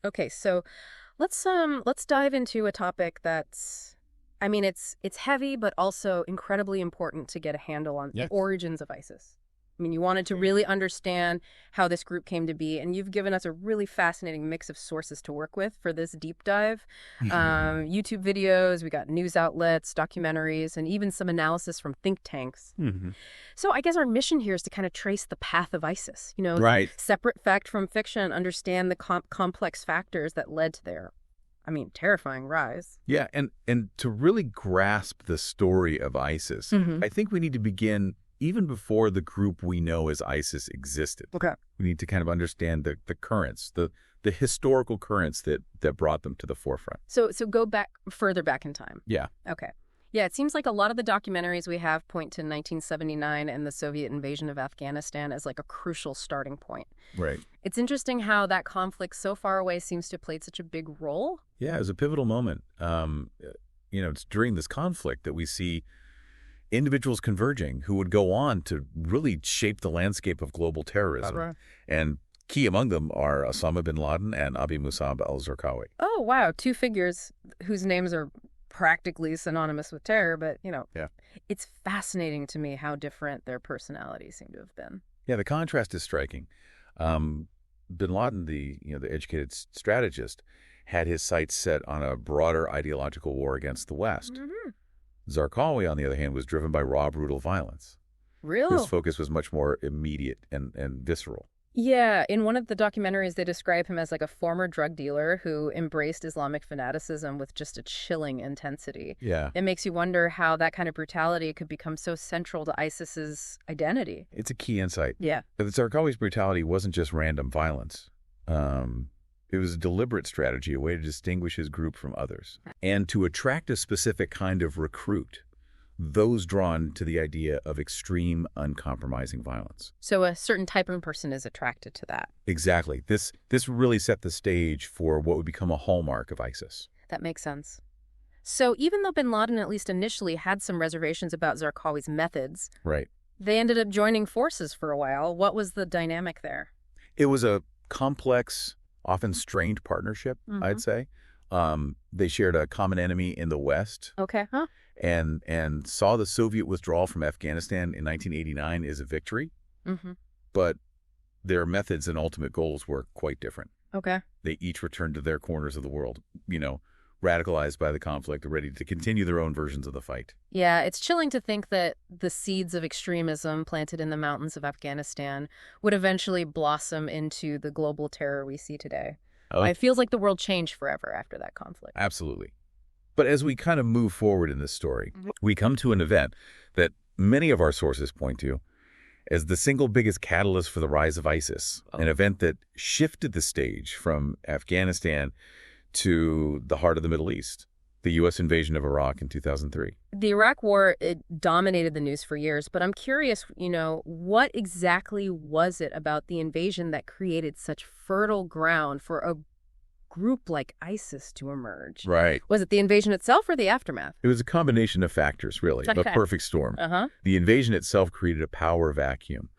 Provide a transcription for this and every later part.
Okay, so let's dive into a topic that's I mean it's heavy but also incredibly important to get a handle on the Yes. origins of ISIS. I mean, you wanted to really understand how this group came to be, and you've given us a really fascinating mix of sources to work with for this deep dive. YouTube videos, we got news outlets, documentaries, and even some analysis from think tanks. Hmm. So I guess our mission here is to kind of trace the path of ISIS, Right. separate fact from fiction, understand the complex factors that led to their, terrifying rise. Yeah, and to really grasp the story of ISIS, Hmm. I think we need to begin even before the group we know as ISIS existed. Okay. We need to kind of understand the currents, the historical currents that brought them to the forefront. So go back further back in time. Yeah. Okay. Yeah, it seems like a lot of the documentaries we have point to 1979 and the Soviet invasion of Afghanistan as like a crucial starting point. Right. It's interesting how that conflict so far away seems to have played such a big role. Yeah, it was a pivotal moment. It's during this conflict that we see individuals converging who would go on to really shape the landscape of global terrorism. Right. And key among them are Osama bin Laden and Abu Musab al-Zarqawi. Oh, wow. Two figures whose names are practically synonymous with terror, but, Yeah. it's fascinating to me how different their personalities seem to have been. Yeah, the contrast is striking. Bin Laden, the educated strategist, had his sights set on a broader ideological war against the West. Mm-hmm. Zarqawi, on the other hand, was driven by raw, brutal violence. Real? His focus was much more immediate and visceral. Yeah, in one of the documentaries, they describe him as like a former drug dealer who embraced Islamic fanaticism with just a chilling intensity. Yeah. It makes you wonder how that kind of brutality could become so central to ISIS's identity. It's a key insight. Yeah. But Zarqawi's brutality wasn't just random violence. It was a deliberate strategy, a way to distinguish his group from others, and to attract a specific kind of recruit, those drawn to the idea of extreme, uncompromising violence. So a certain type of person is attracted to that. Exactly. This really set the stage for what would become a hallmark of ISIS. That makes sense. So even though bin Laden at least initially had some reservations about Zarqawi's methods, Right. they ended up joining forces for a while. What was the dynamic there? It was a complex, often strained partnership, I'd say. They shared a common enemy in the West. Okay, huh? And saw the Soviet withdrawal from Afghanistan in 1989 as a victory, Mm-hmm. but their methods and ultimate goals were quite different. Okay. They each returned to their corners of the world, radicalized by the conflict, ready to continue their own versions of the fight. Yeah, it's chilling to think that the seeds of extremism planted in the mountains of Afghanistan would eventually blossom into the global terror we see today. Oh. It feels like the world changed forever after that conflict. Absolutely. But as we kind of move forward in this story, we come to an event that many of our sources point to as the single biggest catalyst for the rise of ISIS, an event that shifted the stage from Afghanistan to the heart of the Middle East, the U.S. invasion of Iraq in 2003. The Iraq War, it dominated the news for years, but I'm curious, what exactly was it about the invasion that created such fertile ground for a group like ISIS to emerge? Right. Was it the invasion itself or the aftermath? It was a combination of factors, really, a Okay. perfect storm. Uh-huh. The invasion itself created a power vacuum,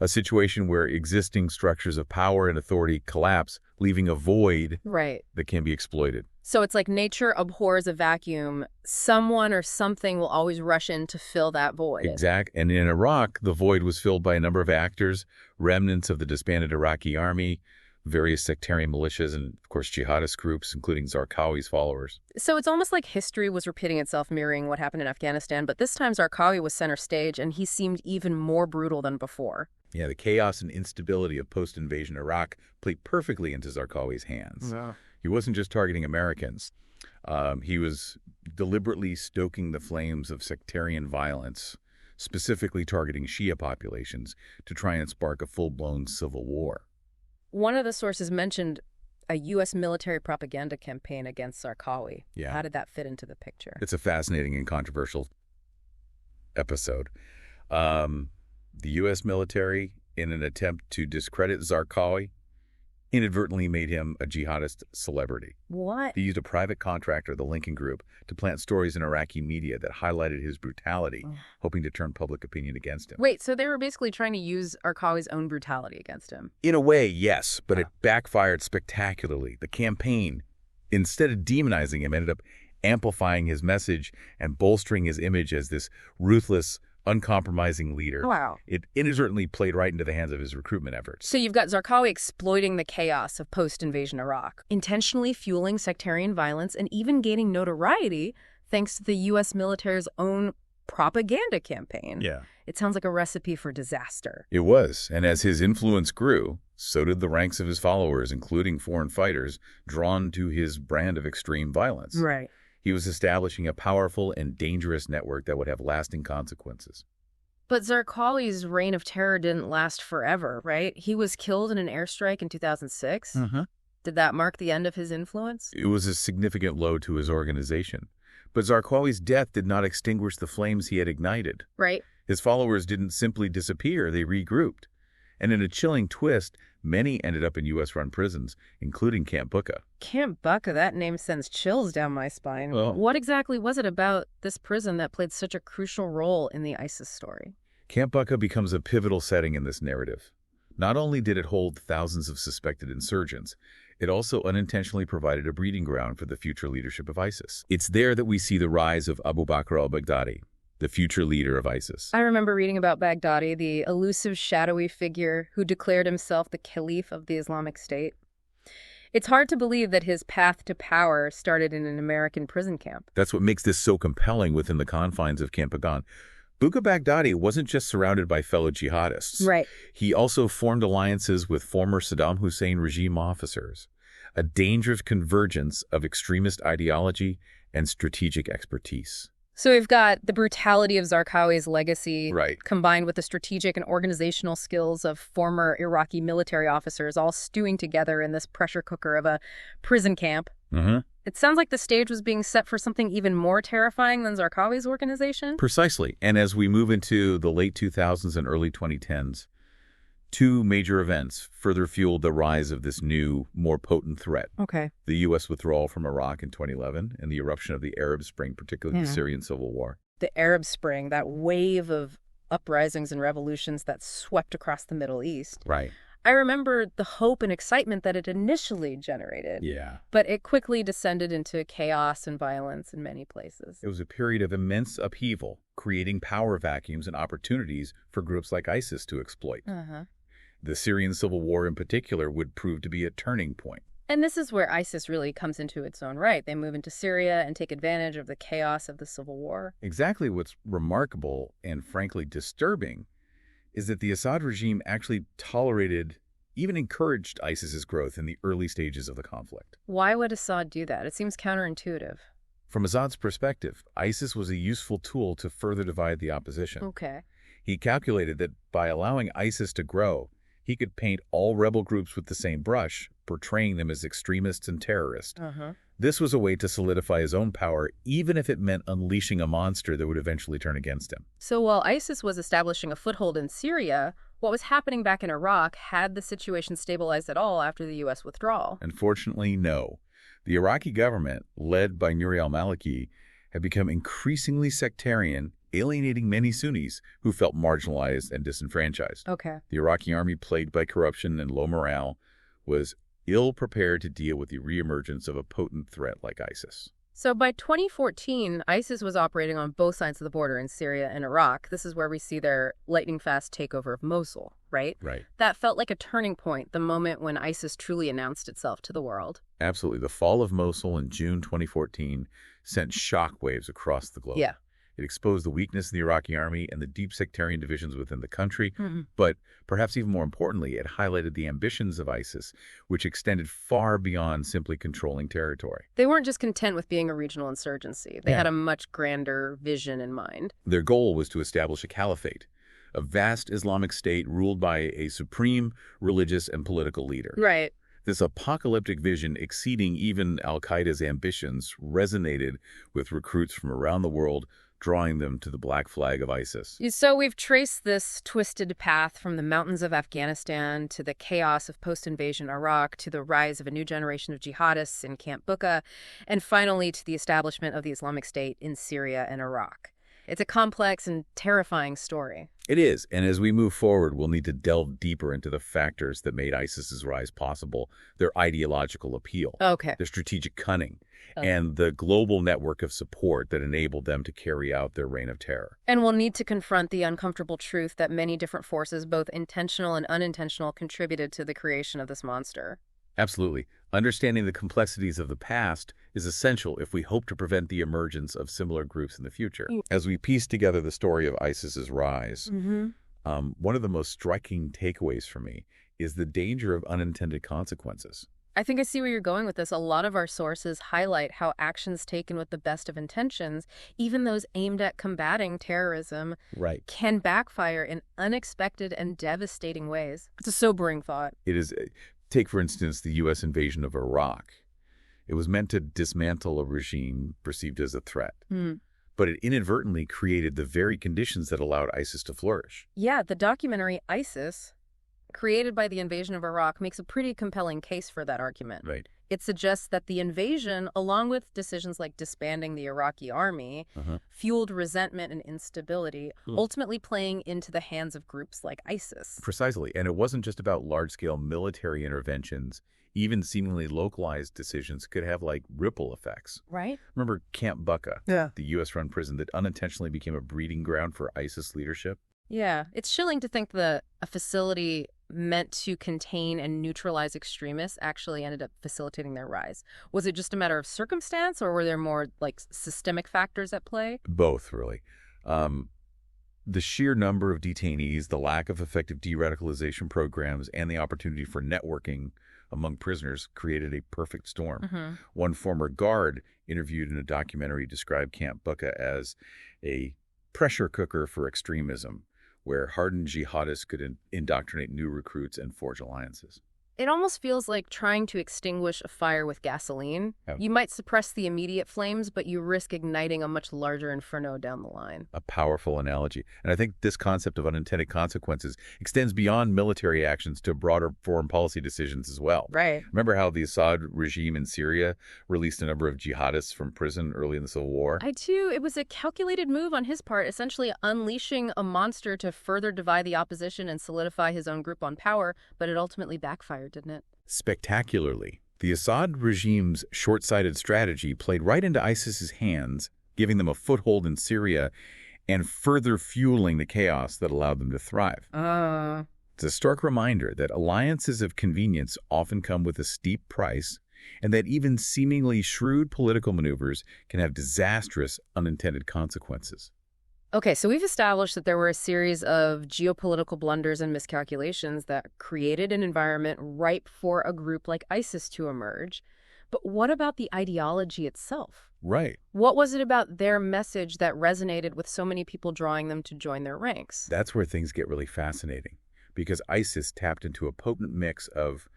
a situation where existing structures of power and authority collapse, leaving a void Right. that can be exploited. So it's like nature abhors a vacuum. Someone or something will always rush in to fill that void. Exact. And in Iraq, the void was filled by a number of actors, remnants of the disbanded Iraqi army, various sectarian militias, and, of course, jihadist groups, including Zarqawi's followers. So it's almost like history was repeating itself, mirroring what happened in Afghanistan, but this time Zarqawi was center stage, and he seemed even more brutal than before. Yeah, the chaos and instability of post-invasion Iraq played perfectly into Zarqawi's hands. Yeah. He wasn't just targeting Americans. He was deliberately stoking the flames of sectarian violence, specifically targeting Shia populations, to try and spark a full-blown civil war. One of the sources mentioned a U.S. military propaganda campaign against Zarqawi. Yeah. How did that fit into the picture? It's a fascinating and controversial episode. The U.S. military, in an attempt to discredit Zarqawi, inadvertently made him a jihadist celebrity. What? He used a private contractor, the Lincoln Group, to plant stories in Iraqi media that highlighted his brutality, hoping to turn public opinion against him. Wait, so they were basically trying to use Arkawi's own brutality against him? In a way, yes, but it backfired spectacularly. The campaign, instead of demonizing him, ended up amplifying his message and bolstering his image as this ruthless, uncompromising leader. Wow. It inadvertently played right into the hands of his recruitment efforts. So you've got Zarqawi exploiting the chaos of post-invasion Iraq, intentionally fueling sectarian violence and even gaining notoriety thanks to the U.S. military's own propaganda campaign. Yeah. It sounds like a recipe for disaster. It was, and as his influence grew, so did the ranks of his followers, including foreign fighters, drawn to his brand of extreme violence. Right. He was establishing a powerful and dangerous network that would have lasting consequences. But Zarqawi's reign of terror didn't last forever, right? He was killed in an airstrike in 2006. Did that mark the end of his influence? It was a significant blow to his organization. But Zarqawi's death did not extinguish the flames he had ignited. Right. His followers didn't simply disappear, they regrouped. And in a chilling twist, many ended up in U.S.-run prisons, including Camp Bucca. Camp Bucca, that name sends chills down my spine. Well, what exactly was it about this prison that played such a crucial role in the ISIS story? Camp Bucca becomes a pivotal setting in this narrative. Not only did it hold thousands of suspected insurgents, it also unintentionally provided a breeding ground for the future leadership of ISIS. It's there that we see the rise of Abu Bakr al-Baghdadi, the future leader of ISIS. I remember reading about Baghdadi, the elusive, shadowy figure who declared himself the caliph of the Islamic State. It's hard to believe that his path to power started in an American prison camp. That's what makes this so compelling within the confines of Camp Bucca. Bucca Baghdadi wasn't just surrounded by fellow jihadists. Right. He also formed alliances with former Saddam Hussein regime officers, a dangerous convergence of extremist ideology and strategic expertise. So we've got the brutality of Zarqawi's legacy Right. combined with the strategic and organizational skills of former Iraqi military officers all stewing together in this pressure cooker of a prison camp. It sounds like the stage was being set for something even more terrifying than Zarqawi's organization. Precisely. And as we move into the late 2000s and early 2010s, two major events further fueled the rise of this new, more potent threat. Okay. The U.S. withdrawal from Iraq in 2011 and the eruption of the Arab Spring, particularly the Syrian Civil War. The Arab Spring, that wave of uprisings and revolutions that swept across the Middle East. Right. I remember the hope and excitement that it initially generated. Yeah. But it quickly descended into chaos and violence in many places. It was a period of immense upheaval, creating power vacuums and opportunities for groups like ISIS to exploit. The Syrian Civil War in particular would prove to be a turning point. And this is where ISIS really comes into its own right. They move into Syria and take advantage of the chaos of the civil war. Exactly what's remarkable and frankly disturbing is that the Assad regime actually tolerated, even encouraged ISIS's growth in the early stages of the conflict. Why would Assad do that? It seems counterintuitive. From Assad's perspective, ISIS was a useful tool to further divide the opposition. Okay. He calculated that by allowing ISIS to grow, he could paint all rebel groups with the same brush, portraying them as extremists and terrorists. This was a way to solidify his own power, even if it meant unleashing a monster that would eventually turn against him. So while ISIS was establishing a foothold in Syria, what was happening back in Iraq? Had the situation stabilized at all after the U.S. withdrawal? Unfortunately, no. The Iraqi government, led by Nouri al-Maliki, had become increasingly sectarian, alienating many Sunnis who felt marginalized and disenfranchised. Okay. The Iraqi army, plagued by corruption and low morale, was ill-prepared to deal with the reemergence of a potent threat like ISIS. So by 2014, ISIS was operating on both sides of the border in Syria and Iraq. This is where we see their lightning-fast takeover of Mosul, right? Right. That felt like a turning point, the moment when ISIS truly announced itself to the world. Absolutely. The fall of Mosul in June 2014 sent shockwaves across the globe. Yeah. It exposed the weakness of the Iraqi army and the deep sectarian divisions within the country. But perhaps even more importantly, it highlighted the ambitions of ISIS, which extended far beyond simply controlling territory. They weren't just content with being a regional insurgency. They had a much grander vision in mind. Their goal was to establish a caliphate, a vast Islamic state ruled by a supreme religious and political leader. Right. This apocalyptic vision, exceeding even al-Qaeda's ambitions, resonated with recruits from around the world, drawing them to the black flag of ISIS. So we've traced this twisted path from the mountains of Afghanistan to the chaos of post-invasion Iraq to the rise of a new generation of jihadists in Camp Bucca, and finally to the establishment of the Islamic State in Syria and Iraq. It's a complex and terrifying story. It is, and as we move forward, we'll need to delve deeper into the factors that made ISIS's rise possible, their ideological appeal, Okay. their strategic cunning, and the global network of support that enabled them to carry out their reign of terror. And we'll need to confront the uncomfortable truth that many different forces, both intentional and unintentional, contributed to the creation of this monster. Absolutely. Understanding the complexities of the past is essential if we hope to prevent the emergence of similar groups in the future. As we piece together the story of ISIS's rise, one of the most striking takeaways for me is the danger of unintended consequences. I think I see where you're going with this. A lot of our sources highlight how actions taken with the best of intentions, even those aimed at combating terrorism, can backfire in unexpected and devastating ways. It's a sobering thought. It is. Take, for instance, the U.S. invasion of Iraq. It was meant to dismantle a regime perceived as a threat. But it inadvertently created the very conditions that allowed ISIS to flourish. Yeah, the documentary ISIS, created by the invasion of Iraq, makes a pretty compelling case for that argument. Right. It suggests that the invasion, along with decisions like disbanding the Iraqi army, fueled resentment and instability, ultimately playing into the hands of groups like ISIS. Precisely. And it wasn't just about large-scale military interventions. Even seemingly localized decisions could have, ripple effects. Right. Remember Camp Bucca, the U.S.-run prison that unintentionally became a breeding ground for ISIS leadership? Yeah. It's chilling to think that a facility meant to contain and neutralize extremists actually ended up facilitating their rise. Was it just a matter of circumstance, or were there more systemic factors at play? Both, really. The sheer number of detainees, the lack of effective de-radicalization programs, and the opportunity for networking among prisoners created a perfect storm. One former guard interviewed in a documentary described Camp Bucca as a pressure cooker for extremism, where hardened jihadists could indoctrinate new recruits and forge alliances. It almost feels like trying to extinguish a fire with gasoline. You might suppress the immediate flames, but you risk igniting a much larger inferno down the line. A powerful analogy. And I think this concept of unintended consequences extends beyond military actions to broader foreign policy decisions as well. Right. Remember how the Assad regime in Syria released a number of jihadists from prison early in the Civil War? I do. It was a calculated move on his part, essentially unleashing a monster to further divide the opposition and solidify his own grip on power, but it ultimately backfired, didn't it? Spectacularly. The Assad regime's short-sighted strategy played right into ISIS's hands, giving them a foothold in Syria and further fueling the chaos that allowed them to thrive. It's a stark reminder that alliances of convenience often come with a steep price, and that even seemingly shrewd political maneuvers can have disastrous unintended consequences. Okay, so we've established that there were a series of geopolitical blunders and miscalculations that created an environment ripe for a group like ISIS to emerge. But what about the ideology itself? Right. What was it about their message that resonated with so many people, drawing them to join their ranks? That's where things get really fascinating, because ISIS tapped into a potent mix of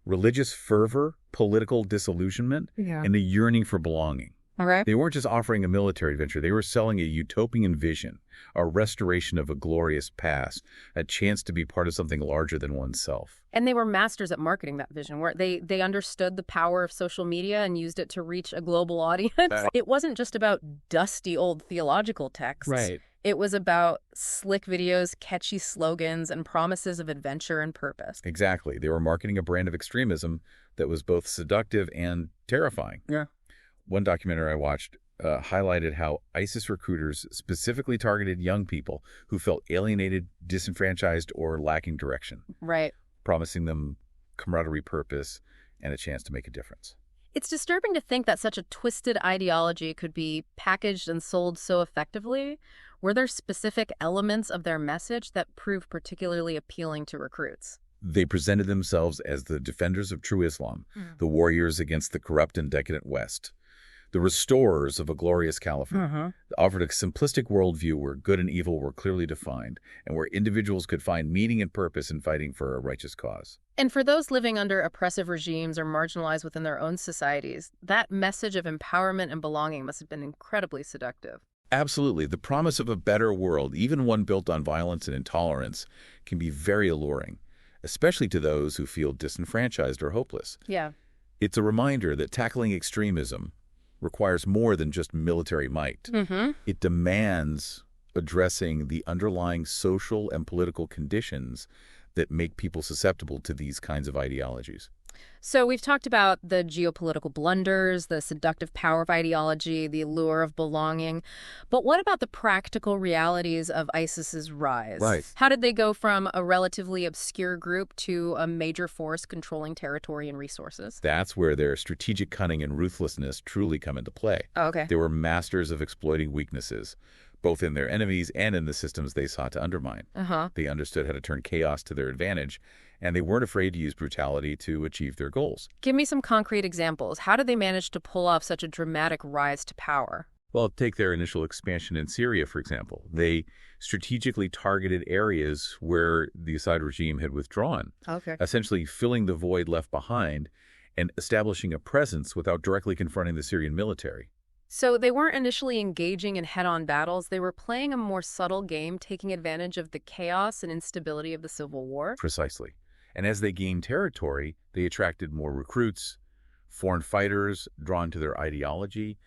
religious fervor, political disillusionment, and a yearning for belonging. Okay. They weren't just offering a military adventure. They were selling a utopian vision, a restoration of a glorious past, a chance to be part of something larger than oneself. And they were masters at marketing that vision, where they understood the power of social media and used it to reach a global audience. It wasn't just about dusty old theological texts. Right. It was about slick videos, catchy slogans, and promises of adventure and purpose. Exactly. They were marketing a brand of extremism that was both seductive and terrifying. Yeah. One documentary I watched highlighted how ISIS recruiters specifically targeted young people who felt alienated, disenfranchised, or lacking direction. Right. Promising them camaraderie, purpose, and a chance to make a difference. It's disturbing to think that such a twisted ideology could be packaged and sold so effectively. Were there specific elements of their message that proved particularly appealing to recruits? They presented themselves as the defenders of true Islam, the warriors against the corrupt and decadent West, the restorers of a glorious caliphate. Offered a simplistic worldview where good and evil were clearly defined, and where individuals could find meaning and purpose in fighting for a righteous cause. And for those living under oppressive regimes or marginalized within their own societies, that message of empowerment and belonging must have been incredibly seductive. Absolutely. The promise of a better world, even one built on violence and intolerance, can be very alluring, especially to those who feel disenfranchised or hopeless. Yeah. It's a reminder that tackling extremism requires more than just military might. Mm-hmm. It demands addressing the underlying social and political conditions that make people susceptible to these kinds of ideologies. So we've talked about the geopolitical blunders, the seductive power of ideology, the allure of belonging. But what about the practical realities of ISIS's rise? Right. How did they go from a relatively obscure group to a major force controlling territory and resources? That's where their strategic cunning and ruthlessness truly come into play. Oh, okay. They were masters of exploiting weaknesses, both in their enemies and in the systems they sought to undermine. Uh-huh. They understood how to turn chaos to their advantage, and they weren't afraid to use brutality to achieve their goals. Give me some concrete examples. How did they manage to pull off such a dramatic rise to power? Well, take their initial expansion in Syria, for example. They strategically targeted areas where the Assad regime had withdrawn, Okay. essentially filling the void left behind and establishing a presence without directly confronting the Syrian military. So they weren't initially engaging in head-on battles. They were playing a more subtle game, taking advantage of the chaos and instability of the civil war. Precisely. And as they gained territory, they attracted more recruits, foreign fighters drawn to their ideology,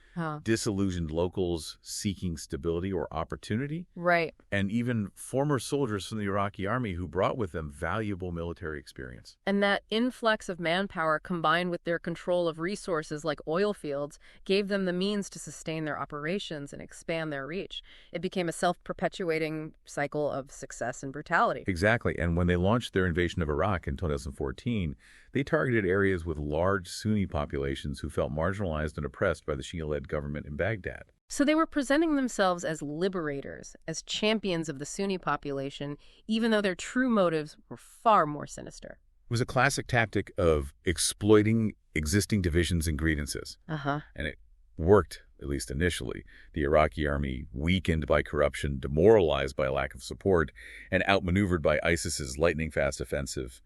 disillusioned locals seeking stability or opportunity, Right. and even former soldiers from the Iraqi army who brought with them valuable military experience. And that influx of manpower combined with their control of resources like oil fields gave them the means to sustain their operations and expand their reach. It became a self-perpetuating cycle of success and brutality. Exactly. And when they launched their invasion of Iraq in 2014, they targeted areas with large Sunni populations who felt marginalized and oppressed by the Shia-led government in Baghdad. So they were presenting themselves as liberators, as champions of the Sunni population, even though their true motives were far more sinister. It was a classic tactic of exploiting existing divisions and grievances. Uh-huh. And it worked, at least initially. The Iraqi army, weakened by corruption, demoralized by a lack of support, and outmaneuvered by ISIS's lightning-fast offensive,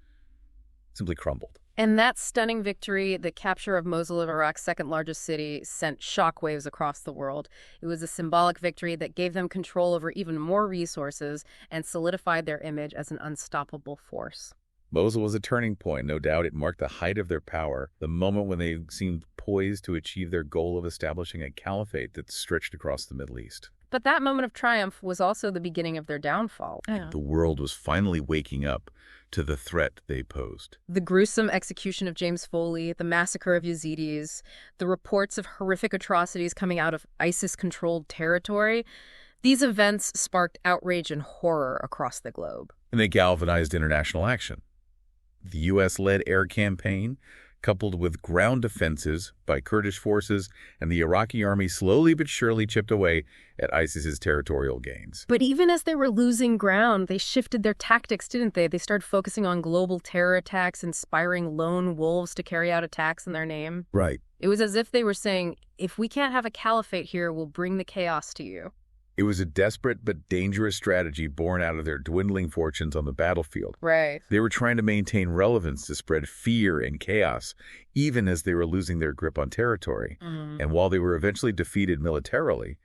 simply crumbled. And that stunning victory, the capture of Mosul, Iraq's second largest city, sent shockwaves across the world. It was a symbolic victory that gave them control over even more resources and solidified their image as an unstoppable force. Mosul was a turning point. No doubt it marked the height of their power, the moment when they seemed poised to achieve their goal of establishing a caliphate that stretched across the Middle East. But that moment of triumph was also the beginning of their downfall. Yeah. The world was finally waking up to the threat they posed. The gruesome execution of James Foley, the massacre of Yazidis, the reports of horrific atrocities coming out of ISIS-controlled territory, these events sparked outrage and horror across the globe. And they galvanized international action. The U.S.-led air campaign, coupled with ground defenses by Kurdish forces, and the Iraqi army slowly but surely chipped away at ISIS's territorial gains. But even as they were losing ground, they shifted their tactics, didn't they? They started focusing on global terror attacks, inspiring lone wolves to carry out attacks in their name. Right. It was as if they were saying, if we can't have a caliphate here, we'll bring the chaos to you. It was a desperate but dangerous strategy born out of their dwindling fortunes on the battlefield. Right. They were trying to maintain relevance to spread fear and chaos, even as they were losing their grip on territory. And while they were eventually defeated militarily,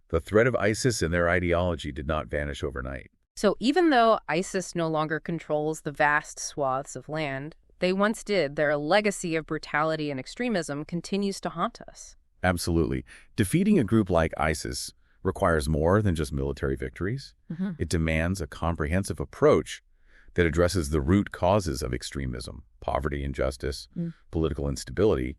the threat of ISIS and their ideology did not vanish overnight. So even though ISIS no longer controls the vast swaths of land they once did, their legacy of brutality and extremism continues to haunt us. Absolutely. Defeating a group like ISIS requires more than just military victories. It demands a comprehensive approach that addresses the root causes of extremism: poverty, injustice, political instability,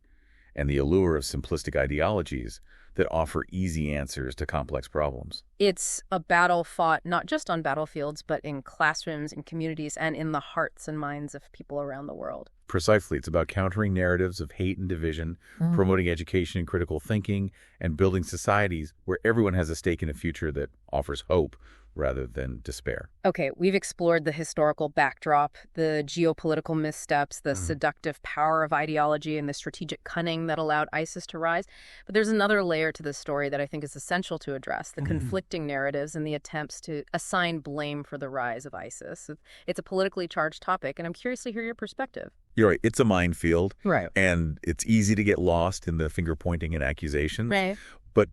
and the allure of simplistic ideologies that offer easy answers to complex problems. It's a battle fought not just on battlefields, but in classrooms, in communities, and in the hearts and minds of people around the world. Precisely. It's about countering narratives of hate and division, promoting education and critical thinking, and building societies where everyone has a stake in a future that offers hope rather than despair. Okay, we've explored the historical backdrop, the geopolitical missteps, the seductive power of ideology, and the strategic cunning that allowed ISIS to rise. But there's another layer to this story that I think is essential to address: the conflicting narratives and the attempts to assign blame for the rise of ISIS. It's a politically charged topic, and I'm curious to hear your perspective. You're right. It's a minefield. Right. And it's easy to get lost in the finger pointing and accusations. Right. But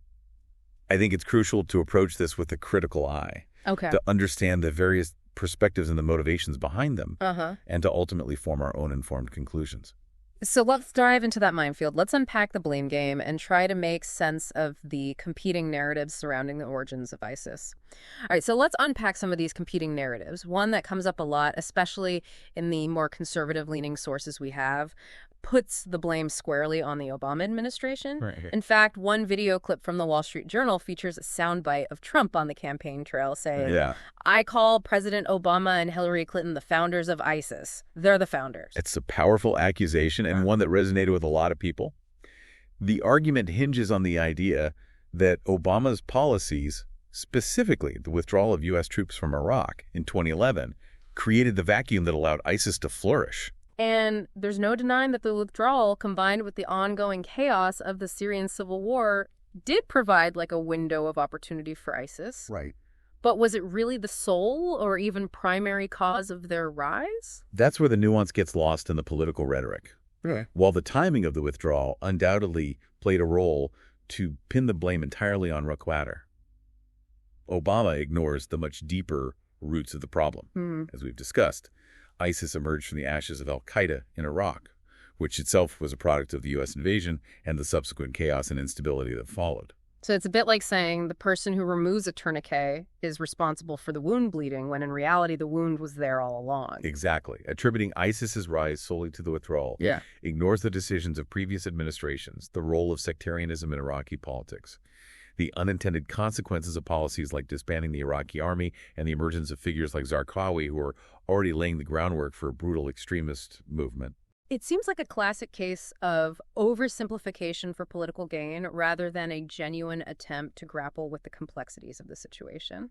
I think it's crucial to approach this with a critical eye, Okay. to understand the various perspectives and the motivations behind them, Uh-huh. and to ultimately form our own informed conclusions. So let's dive into that minefield. Let's unpack the blame game and try to make sense of the competing narratives surrounding the origins of ISIS. All right, so let's unpack some of these competing narratives. One that comes up a lot, especially in the more conservative-leaning sources we have, puts the blame squarely on the Obama administration. Right. In fact, one video clip from the Wall Street Journal features a soundbite of Trump on the campaign trail saying, Yeah. I call President Obama and Hillary Clinton the founders of ISIS. They're the founders. It's a powerful accusation and one that resonated with a lot of people. The argument hinges on the idea that Obama's policies, specifically the withdrawal of U.S. troops from Iraq in 2011, created the vacuum that allowed ISIS to flourish. And there's no denying that the withdrawal, combined with the ongoing chaos of the Syrian civil war, did provide like a window of opportunity for ISIS. Right. But was it really the sole or even primary cause of their rise? That's where the nuance gets lost in the political rhetoric. Right. While the timing of the withdrawal undoubtedly played a role to pin the blame entirely on al-Qaeda, Obama ignores the much deeper roots of the problem. As we've discussed, ISIS emerged from the ashes of al-Qaeda in Iraq, which itself was a product of the U.S. invasion and the subsequent chaos and instability that followed. So it's a bit like saying the person who removes a tourniquet is responsible for the wound bleeding, when in reality the wound was there all along. Exactly. Attributing ISIS's rise solely to the withdrawal Yeah. ignores the decisions of previous administrations, the role of sectarianism in Iraqi politics, the unintended consequences of policies like disbanding the Iraqi army, and the emergence of figures like Zarqawi, who are already laying the groundwork for a brutal extremist movement. It seems like a classic case of oversimplification for political gain rather than a genuine attempt to grapple with the complexities of the situation.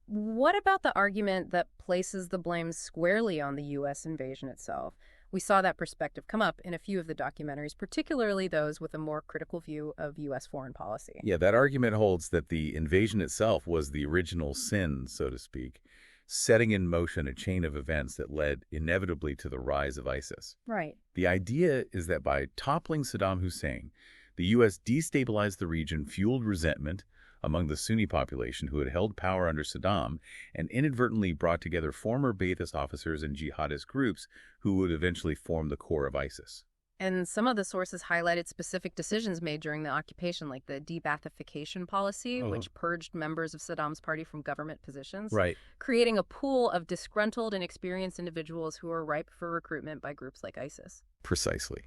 What about the argument that places the blame squarely on the U.S. invasion itself? We saw that perspective come up in a few of the documentaries, particularly those with a more critical view of U.S. foreign policy. Yeah, that argument holds that the invasion itself was the original sin, so to speak, setting in motion a chain of events that led inevitably to the rise of ISIS. Right. The idea is that by toppling Saddam Hussein, the U.S. destabilized the region, fueled resentment among the Sunni population who had held power under Saddam, and inadvertently brought together former Ba'athist officers and jihadist groups who would eventually form the core of ISIS. And some of the sources highlighted specific decisions made during the occupation, like the de-Baathification policy, which purged members of Saddam's party from government positions, Right. creating a pool of disgruntled and experienced individuals who are ripe for recruitment by groups like ISIS. Precisely.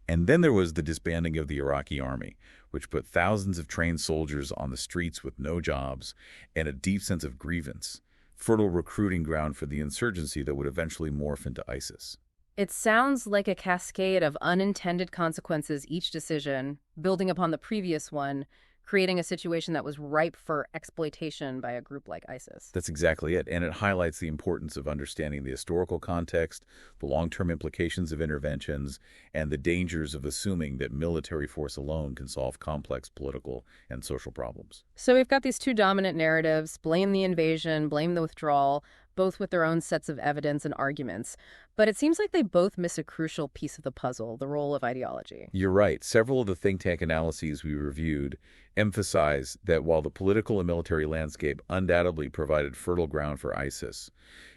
And then there was the disbanding of the Iraqi army, which put thousands of trained soldiers on the streets with no jobs and a deep sense of grievance, fertile recruiting ground for the insurgency that would eventually morph into ISIS. It sounds like a cascade of unintended consequences, each decision, building upon the previous one, creating a situation that was ripe for exploitation by a group like ISIS. That's exactly it. And it highlights the importance of understanding the historical context, the long-term implications of interventions, and the dangers of assuming that military force alone can solve complex political and social problems. So we've got these two dominant narratives: blame the invasion, blame the withdrawal, both with their own sets of evidence and arguments. But it seems like they both miss a crucial piece of the puzzle, the role of ideology. You're right. Several of the think tank analyses we reviewed emphasize that while the political and military landscape undoubtedly provided fertile ground for ISIS,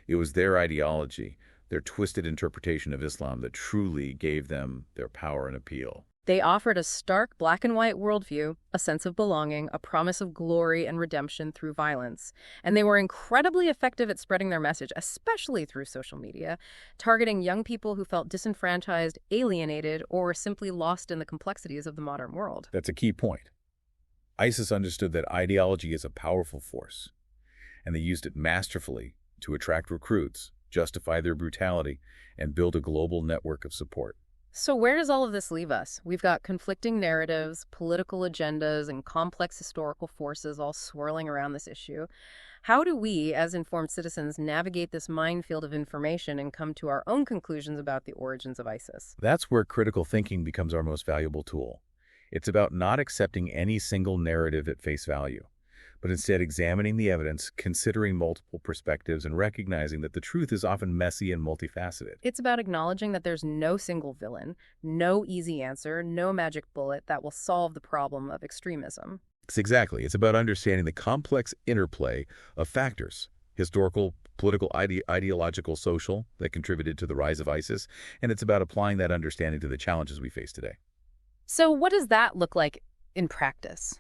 it was their ideology, their twisted interpretation of Islam, that truly gave them their power and appeal. They offered a stark black and white worldview, a sense of belonging, a promise of glory and redemption through violence. And they were incredibly effective at spreading their message, especially through social media, targeting young people who felt disenfranchised, alienated, or simply lost in the complexities of the modern world. That's a key point. ISIS understood that ideology is a powerful force, and they used it masterfully to attract recruits, justify their brutality, and build a global network of support. So where does all of this leave us? We've got conflicting narratives, political agendas, and complex historical forces all swirling around this issue. How do we, as informed citizens, navigate this minefield of information and come to our own conclusions about the origins of ISIS? That's where critical thinking becomes our most valuable tool. It's about not accepting any single narrative at face value, but instead examining the evidence, considering multiple perspectives, and recognizing that the truth is often messy and multifaceted. It's about acknowledging that there's no single villain, no easy answer, no magic bullet that will solve the problem of extremism. It's about understanding the complex interplay of factors, historical, political, ideological, social, that contributed to the rise of ISIS, and it's about applying that understanding to the challenges we face today. So what does that look like in practice?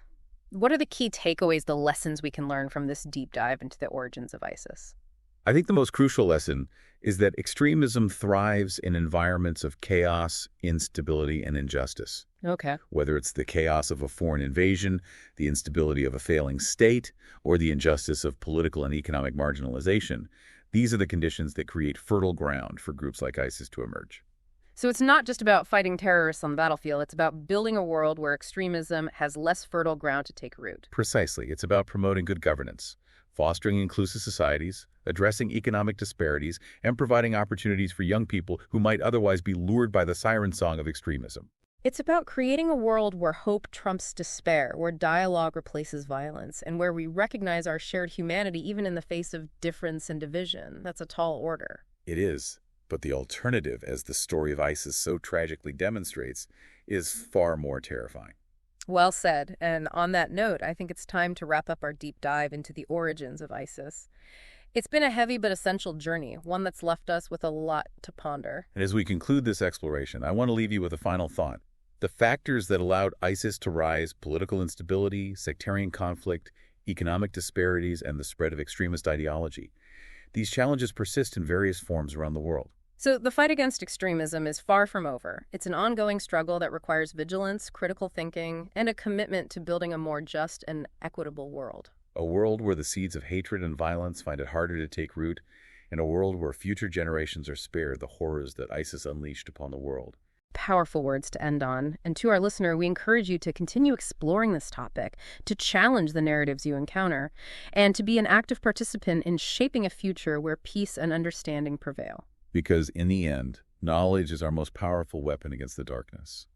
What are the key takeaways, the lessons we can learn from this deep dive into the origins of ISIS? I think the most crucial lesson is that extremism thrives in environments of chaos, instability, and injustice. Okay. Whether it's the chaos of a foreign invasion, the instability of a failing state, or the injustice of political and economic marginalization, these are the conditions that create fertile ground for groups like ISIS to emerge. So it's not just about fighting terrorists on the battlefield, it's about building a world where extremism has less fertile ground to take root. Precisely. It's about promoting good governance, fostering inclusive societies, addressing economic disparities, and providing opportunities for young people who might otherwise be lured by the siren song of extremism. It's about creating a world where hope trumps despair, where dialogue replaces violence, and where we recognize our shared humanity even in the face of difference and division. That's a tall order. It is, but the alternative, as the story of ISIS so tragically demonstrates, is far more terrifying. Well said. And on that note, I think it's time to wrap up our deep dive into the origins of ISIS. It's been a heavy but essential journey, one that's left us with a lot to ponder. And as we conclude this exploration, I want to leave you with a final thought. The factors that allowed ISIS to rise, political instability, sectarian conflict, economic disparities, and the spread of extremist ideology, these challenges persist in various forms around the world. So the fight against extremism is far from over. It's an ongoing struggle that requires vigilance, critical thinking, and a commitment to building a more just and equitable world. A world where the seeds of hatred and violence find it harder to take root, and a world where future generations are spared the horrors that ISIS unleashed upon the world. Powerful words to end on. And to our listener, we encourage you to continue exploring this topic, to challenge the narratives you encounter, and to be an active participant in shaping a future where peace and understanding prevail. Because in the end, knowledge is our most powerful weapon against the darkness.